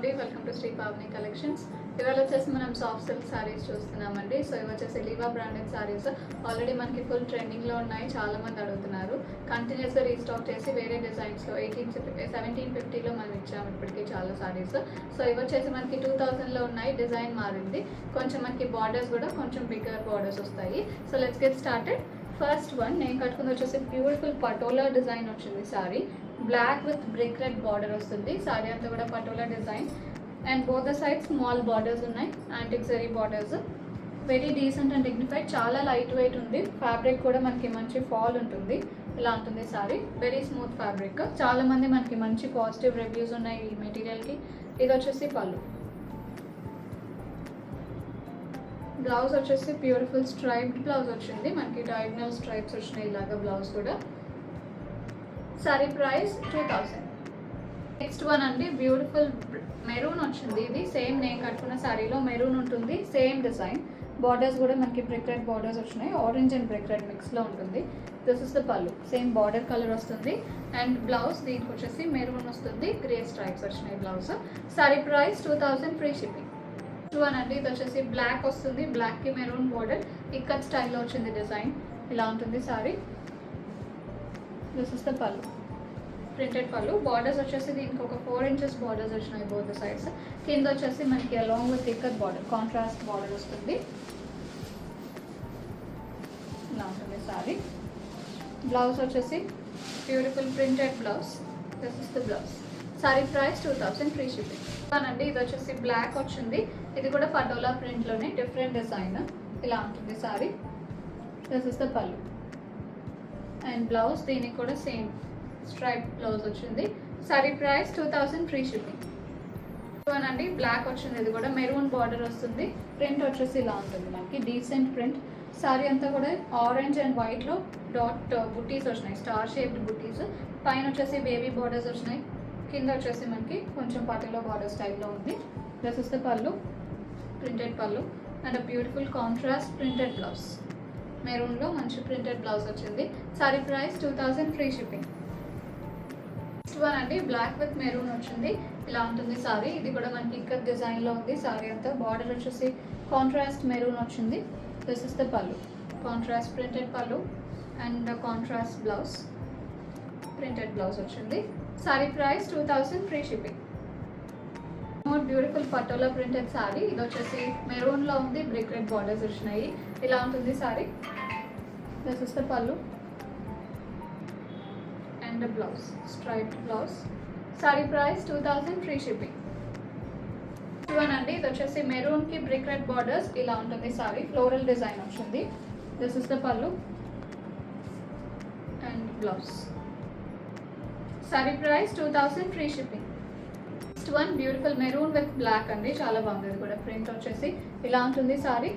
అండి, welcome to Shri Pavani collections. ఇవాళ వచ్చేసి మనం సాఫ్ట్ సిల్క్ సారీస్ చూస్తున్నామండి. సో ఇవి వచ్చేసి లీవా బ్రాండెడ్ సారీస్ ఆల్రెడీ మనకి ఫుల్ ట్రెండింగ్లో ఉన్నాయి, చాలా మంది అడుగుతున్నారు. కంటిన్యూస్గా రీస్టాక్ చేసి వేరే డిజైన్స్లో 1750లో మనం ఇచ్చాము ఇప్పటికీ చాలా సారీస్. సో ఇవి వచ్చేసి మనకి 2000లో ఉన్నాయి, డిజైన్ మారింది, కొంచెం మనకి బార్డర్స్ కూడా కొంచెం బిగ్గర్ బార్డర్స్ వస్తాయి. So let's get started. First one నేను కట్టుకుంది వచ్చేసి బ్యూటిఫుల్ పటోలా డిజైన్ వచ్చింది sari. Black with brick red border వస్తుంది. సారీ అంతా కూడా patola design and both the side small borders ఉన్నాయి, antique zari borders. Very decent and dignified, చాలా లైట్ వెయిట్ ఉంది. ఫ్యాబ్రిక్ కూడా మనకి మంచి ఫాల్ ఉంటుంది, ఇలా ఉంటుంది సారీ. వెరీ స్మూత్ ఫ్యాబ్రిక్, చాలా మంది మనకి మంచి పాజిటివ్ రివ్యూస్ ఉన్నాయి ఈ మెటీరియల్కి. ఇది వచ్చేసి పళ్ళు. బ్లౌజ్ వచ్చేసి బ్యూటిఫుల్ స్ట్రైప్డ్ బ్లౌజ్ వచ్చింది, మనకి డయాగ్నల్ స్ట్రైప్స్ వచ్చినాయి ఇలాగా బ్లౌజ్ కూడా. Sorry price 2000. నెక్స్ట్ వన్ అండి, బ్యూటిఫుల్ మెరూన్ వచ్చింది. ఇది సేమ్ నేను కట్టుకున్న శారీలో మెరూన్ ఉంటుంది, సేమ్ డిజైన్. బార్డర్స్ కూడా మనకి బ్రిక్ రెడ్ బార్డర్స్ వచ్చినాయి, ఆరెంజ్ అండ్ బ్రిక్ రెడ్ మిక్స్లో ఉంటుంది. దిస్ ఇస్ ద పళ్ళు, సేమ్ బార్డర్ కలర్ వస్తుంది. అండ్ బ్లౌజ్ దీనికి వచ్చేసి మెరూన్ వస్తుంది, గ్రే స్ట్రైప్స్ వచ్చినాయి blouse. Sari price 2000, free shipping. One అండి, ఇది వచ్చేసి బ్లాక్ వస్తుంది, బ్లాక్కి మెరూన్ బార్డర్, ఇక్కత్ స్టైల్లో వచ్చింది డిజైన్, ఇలా ఉంటుంది sari. This is the pallu, printed పళ్ళు. బార్డర్స్ వచ్చేసి దీనికి ఒక 4 inches బార్డర్స్ వచ్చినాయి బోత్ సైడ్స్. కింద వచ్చేసి మనకి along with ikat border, contrast border వస్తుంది, ఇలా ఉంటుంది సారీ. బ్లౌజ్ వచ్చేసి beautiful printed blouse. This is the blouse. Sari price 2000, free shipping. అండి ఇది వచ్చేసి బ్లాక్ వచ్చింది, ఇది కూడా పటోలా ప్రింట్లోనే డిఫరెంట్ డిజైన్, ఇలా ఉంటుంది sari. This is the pallu and blouse దీనికి కూడా సేమ్ స్ట్రైప్ బ్లౌజ్ వచ్చింది. Sari price 2000, free shipping. అండి బ్లాక్ వచ్చింది, ఇది కూడా మెరూన్ బార్డర్ వస్తుంది. ప్రింట్ వచ్చేసి ఇలా ఉంటుంది మనకి, డీసెంట్ ప్రింట్. సారీ అంతా కూడా ఆరెంజ్ అండ్ వైట్లో డాట్ బుట్టీస్ వచ్చినాయి, స్టార్ షేప్డ్ బుట్టీస్. పైన వచ్చేసి బేబీ బార్డర్స్ వచ్చినాయి, కింద వచ్చేసి మనకి కొంచెం పటిలో బార్డర్ స్టైల్లో ఉంది. This is the pallu, printed pallu and beautiful contrast printed blouse. మెరూన్లో మంచి ప్రింటెడ్ బ్లౌజ్ వచ్చింది. Sari price 2000, free shipping. Next one అండి, బ్లాక్ విత్ మెరూన్ వచ్చింది, ఇలా ఉంటుంది సారీ. ఇది కూడా మనకి ఇక్కత్ డిజైన్లో ఉంది సారీ అంతా. బార్డర్ వచ్చేసి కాంట్రాస్ట్ మెరూన్ వచ్చింది. This is the pallu, contrast printed pallu and contrast blouse, printed blouse వచ్చింది. Sari price 2000, free shipping. More beautiful patola printed sari. ఇది వచ్చేసి మెరూన్లో ఉంది, బ్రిక్ రెడ్ బార్డర్స్ వచ్చినాయి, ఇలా ఉంటుంది sari. This is the pallu and blouse, striped blouse. Sari price 2000, free shipping. అండి ఇది వచ్చేసి మెరూన్కి బ్రిక్ రెడ్ బార్డర్స్, ఇలా ఉంటుంది సారీ. ఫ్లోరల్ డిజైన్ వచ్చింది. This is the pallu and blouse. Sari price 2000, free shipping. Next one beautiful maroon with black అండి, చాలా బాగుంది. ఇది కూడా ప్రింట్ వచ్చేసి ఇలా ఉంటుంది సారీ.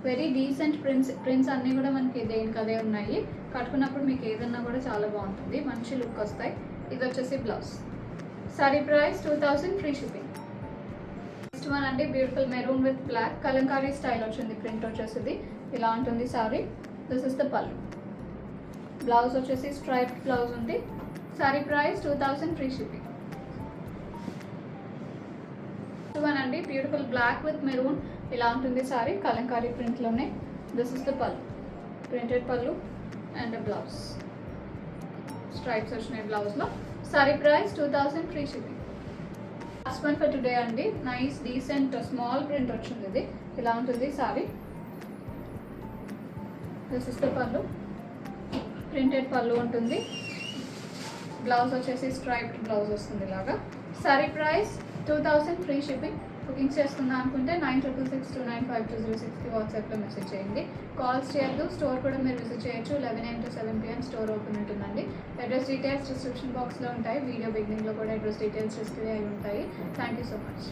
వెరీ డీసెంట్ ప్రింట్స్ అన్నీ కూడా మనకి దేనికి అదే ఉన్నాయి. కట్టుకున్నప్పుడు మీకు ఏదన్నా కూడా చాలా బాగుంటుంది, మంచి లుక్ వస్తాయి. ఇది వచ్చేసి blouse. Sari price 2000, free shipping. Next one అండి, beautiful maroon with black, kalamkari style వచ్చింది. ప్రింట్ వచ్చేసి ఇలా ఉంటుంది sari. This is the pallu. Blouse వచ్చేసి స్ట్రైప్డ్ బ్లౌజ్ ఉంది. Sari price 2000, free shipping. One అండి, బ్యూటిఫుల్ బ్లాక్ విత్ మెరూన్, ఇలా ఉంటుంది సారీ. కలంకారీ ప్రింట్లోనే. This is the pallu, printed pallu and blouse, stripes వచ్చినాయి బ్లౌజ్లో. Sari price 2000, free shipping. Last one for today అండి, నైస్ డీసెంట్ స్మాల్ ప్రింట్ వచ్చింది. ఇది ఇలా ఉంటుంది sari. This is the pallu, printed పళ్ళు ఉంటుంది. బ్లౌజ్ వచ్చేసి స్ట్రైప్డ్ బ్లౌజ్ వస్తుంది ఇలాగా. Sorry price 2000, free shipping. Bookings చేసుకుందాం అనుకుంటే 9662952060 వాట్సాప్లో మెసేజ్ చేయండి. కాల్స్ చేయొద్దు. స్టోర్ కూడా మీరు విజిట్ చేయొచ్చు. 11 AM to 7 PM store open ఉంటుందండి. అడ్రస్ డీటెయిల్స్ డిస్క్రిప్షన్ బాక్స్లో ఉంటాయి. వీడియో బిగినింగ్లో కూడా అడ్రస్ డీటెయిల్స్ డిస్ప్లే అయి ఉంటాయి. Thank you so much.